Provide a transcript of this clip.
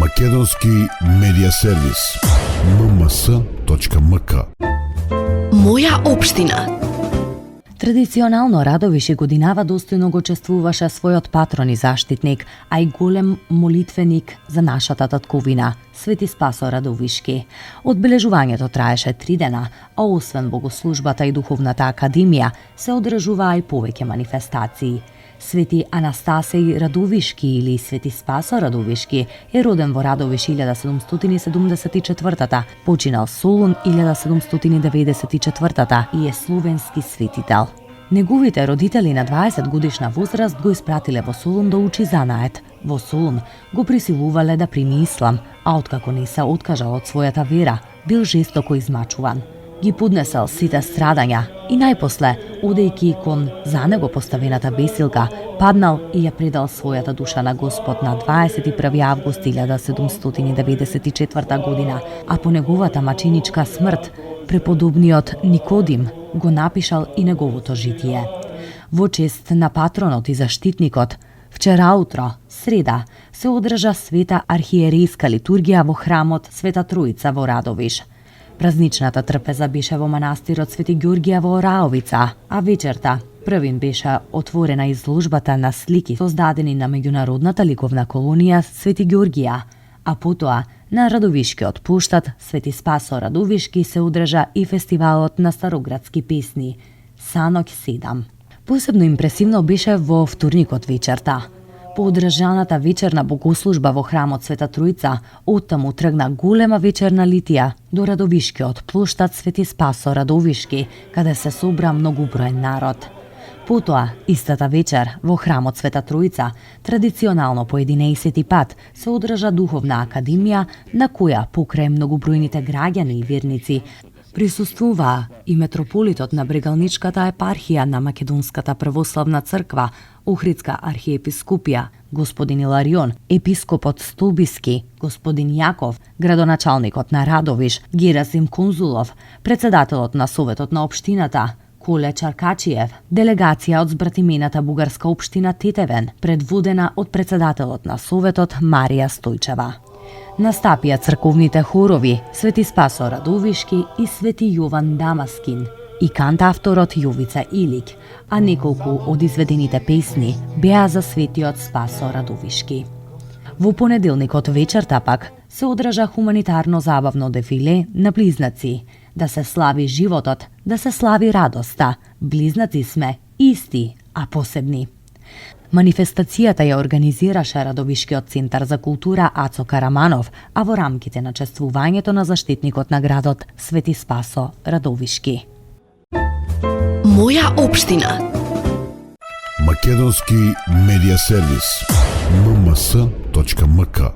Македонски медиа сервис. mms.mk. Моја општина. Традиционално Радовиш и годинава достојно го чествуваше својот патрон и заштитник, а и голем молитвеник за нашата татковина, Свети Спасо Радовишки. Одбележувањето траеше 3 дена, а освен богослужбата и духовната академија, се одржуваа и повеќе манифестации. Свети Анастасеј Радовишки или Свети Спасо Радовишки е роден во Радовиш 1774, починал Солун 1794 и е словенски светител. Неговите родители на 20 годишна возраст го испратиле во Солун да учи занает. Во Солун го присилувале да прими ислам, а откако не се откажал од својата вера, бил жестоко измачуван. Ги поднесел сите страдања и најпосле, одејќи кон за него поставената бесилка, паднал и ја предал својата душа на Господ на 21 август 1794 година, а по неговата маченичка смрт, преподобниот Никодим го напишал и неговото житие. Во чест на патронот и заштитникот, вчера утро, среда, се одржа света архиерейска литургија во храмот Света Троица во Радовиш. Празничната трпеза беше во манастирот Свети Ѓорѓија во Ораовица, а вечерта првин беше отворена изложбата на слики создадени на меѓународната ликовна колонија Свети Ѓорѓија, а потоа на Радовишкиот плоштад Свети Спасо Радовишки се одржа и фестивалот на староградски песни Санок 7. Посебно импресивно беше во вторникот вечерта. По одржаната вечерна богослужба во храмот Света Троица, оттаму тргна голема вечерна литија до Радовишкиот плоштад Свети Спасо Радовишки, каде се собра многуброен народ. Потоа, истата вечер, во храмот Света Троица, традиционално по 11 пат се одржа духовна академија, на која покрај многобројните граѓани и верници присуствуваа и митрополитот на Брегалничката епархија на Македонската православна црква, Охридска архиепископија, господин Иларион, епископот Столбиски, господин Јаков, градоначалникот на Радовиш, Герасим Конзулов, председателот на Советот на општината, Коле Чаркачиев, делегација од збратимената бугарска општина Тетевен, предводена од председателот на Советот Марија Стојчева. Настапија црковните хорови Свети Спасо Радовишки и Свети Јован Дамаскин и кантавторот Јовица Илик, а неколку од изведените песни беа за Светиот Спасо Радовишки. Во понеделникот вечерта пак се одржа хуманитарно забавно дефиле на близнаци, да се слави животот, да се слави радоста. Близнаци сме, исти, а посебни. Манифестацијата ја организираше Радовишкиот центар за култура Ацо Караманов, а во рамките на чествувањето на заштитникот на градот Свети Спасо Радовишки. Моја општина. Македонски медиа сервис. mms.mk.